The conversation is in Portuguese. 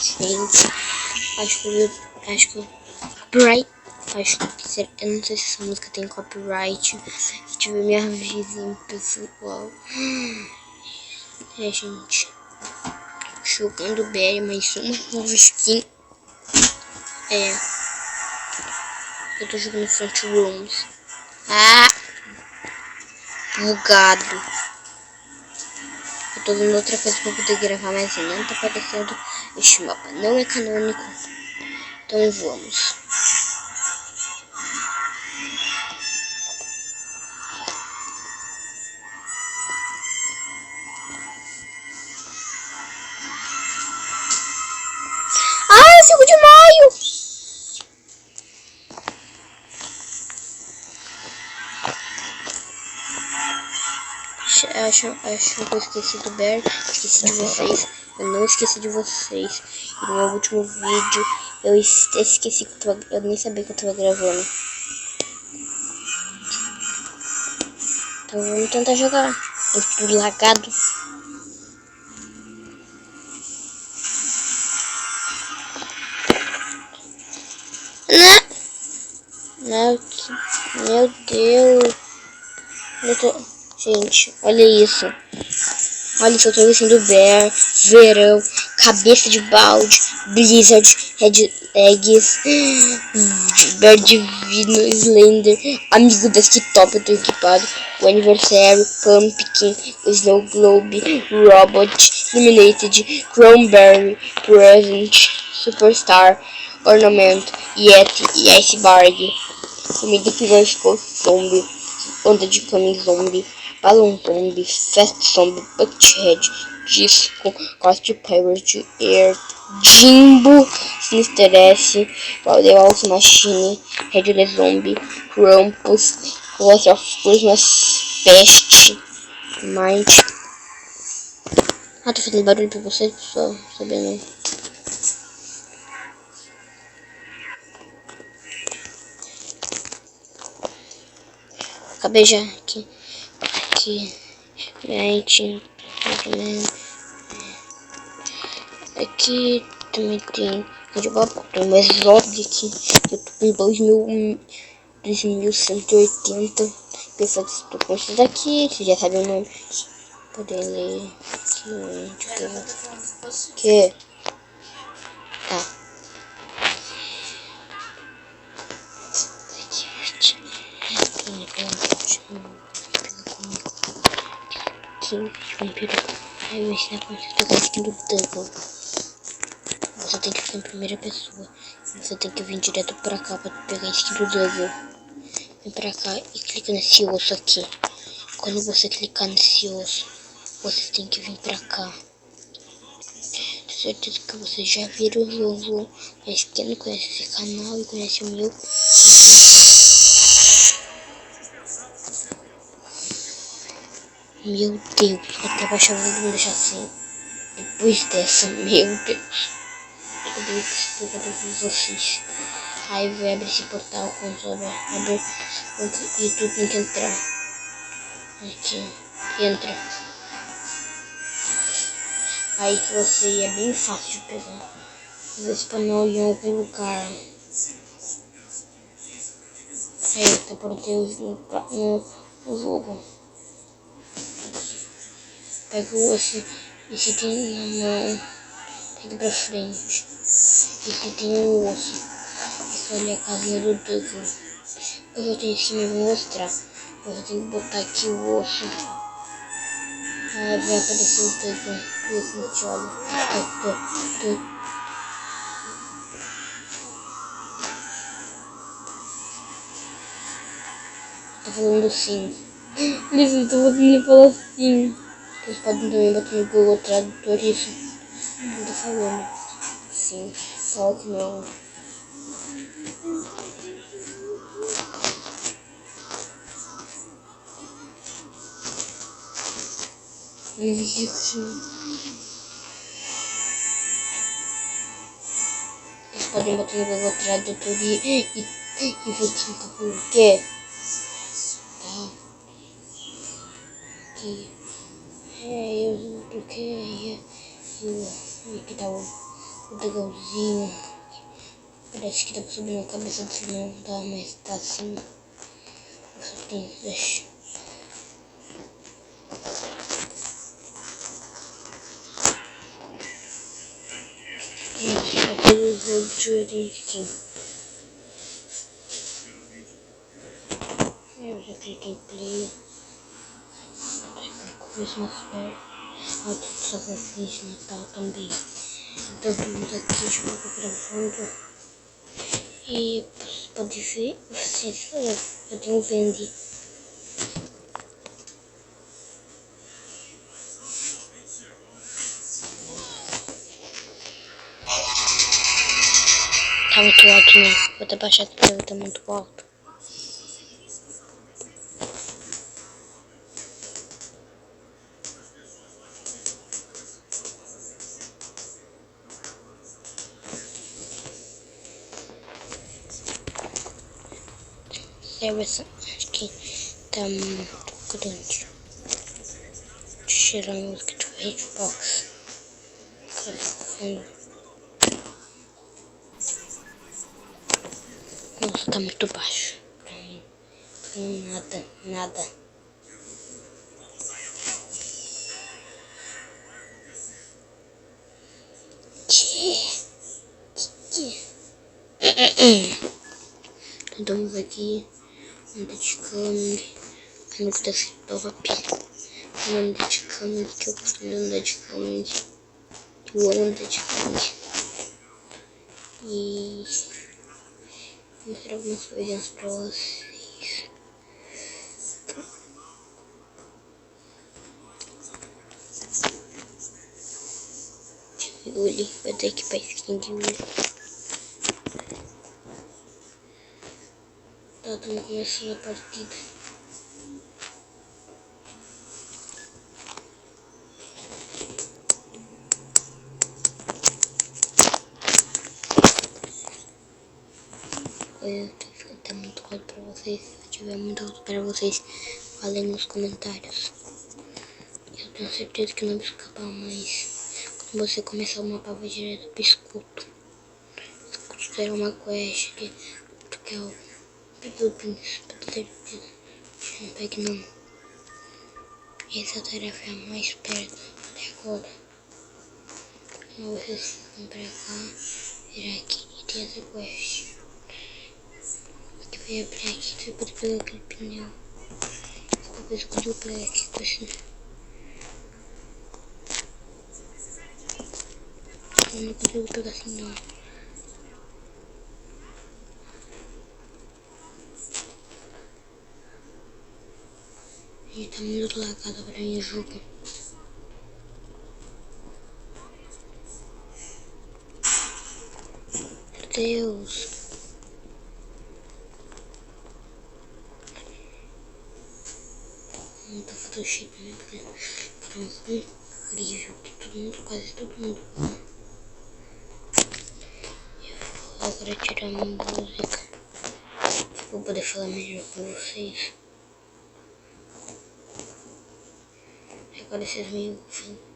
gente. Acho que copyright. Eu não sei se essa música tem copyright. Deixa eu ver minha vizinha pessoal. Gente. Jogando Berry, mais uma nova skin. Eu tô jogando Front Rooms. Bugado. Eu tô vendo outra coisa pra poder gravar, mas não tá aparecendo. Este mapa não é canônico. Então vamos. Ah, 5 de maio! Acho que eu esqueci do Bear. Esqueci de vocês. Eu não esqueci de vocês. E no meu último vídeo eu esqueci que eu nem sabia que eu tava gravando. Então vamos tentar jogar. Tô tudo lagado. Meu Deus. Gente, olha isso. Olha isso, eu tô vestindo Bear, Verão, Cabeça de Balde, Blizzard, Red Eggs, Bear Divino, Slender, Amigo Desktop, eu tô equipado, o Aniversário, Pumpkin, Snow Globe, Robot, Illuminated, Cranberry, Present, Superstar, Ornamento, Yeti e Iceberg. Comida que vai ficou zombie, onda de caminho zombie, balão zombie, fast zombie, butthead, disco, cost pirate, air, Jimbo, Sinister S, Valdeals Machine, Red zombie, Krampus, Ghost of Christmas, Peste, Mind. Tô fazendo barulho pra vocês, pessoal, sabendo. Acabei já aqui aqui também tem tem mais lobby aqui. Eu tô com 2180. Pessoal, estou com esses daqui, você já sabe o nome. Poder ler que tá. Aí eu ensinar como você pegar a skin do Double. Você tem que ficar em primeira pessoa. Você tem que vir direto pra cá pra pegar a skin do Double. Vem pra cá e clica nesse osso aqui. Quando você clicar nesse osso, você tem que vir pra cá. Tenho certeza que vocês já viram o jogo. Mas quem não conhece esse canal e conhece o meu, meu Deus, até baixar o volume deixar assim. Depois dessa, meu Deus. Eu tenho que explicar pra vocês. Aí vai abrir esse portal com sobre abre e tu tem que entrar. Aqui, entra. Aí que você é bem fácil de pegar. Você spawnou em algum lugar. Aí tá por ter no jogo. Pega esse tem na mão. Pega pra frente. Esse tem um osso. Essa ali é a casinha do Double. Eu já tenho que me mostrar. Você tem que botar aqui o osso. Aí vai aparecer o Double. E a gente olha. Tá falando sim. Eles estão falando assim. Vocês podem também botar no Google Tradutor isso. Não tô falando. Sim, só que não. Vocês podem botar no Google Tradutor e ver quem tá falando o quê? Tá. Aqui. Eu do que? E que tá o O legalzinho. Parece que dá pra subir na cabeça desse não dá, mas tá assim. Só tem deixa. Gente, aquele jogo de origem. Eu já cliquei em play. Começo uma férias. Eu tô fazendo Feliz Natal também. Então estamos aqui junto gravando. E você pode ver, eu tenho vende. Tá muito alto, né? Vou até baixar porque tá muito alto. Acho que tá muito grande. Deixa eu tirar a música do Hitbox. Nossa, tá muito baixo. Pra mim. Nada. Então vamos aqui. Anda de câmera. Amigo da top. Anda de câmera. Que eu gosto de andar de câmera. Eu amo andar de câmera. E vou mostrar algumas coisinhas pra vocês. Olho, vou ter que pra skin de olho. Tá, estamos começando a partida. Olha, tá muito alto pra vocês. Se tiver muito alto pra vocês, falem nos comentários. Eu tenho certeza que não vai escapar, mas quando você começar uma prova direto pro escudo. Escudo era uma quest que é o pedido príncipe. Não pegue não. Essa tarefa é a mais perto até agora. Então vocês vão pra cá, virar aqui e tem essa quest. Que vai abrir aqui, você pode pegar aquele pneu. Depois eu consigo pegar aqui com esse. Eu não consigo pegar assim não. E tá muito lagado pra mim o jogo. Meu Deus. Não tá Photoshop, né? Tá incrível. Quase todo mundo. Eu vou agora tirar minha música. Vou poder falar melhor com vocês. Agora vocês me ouvem.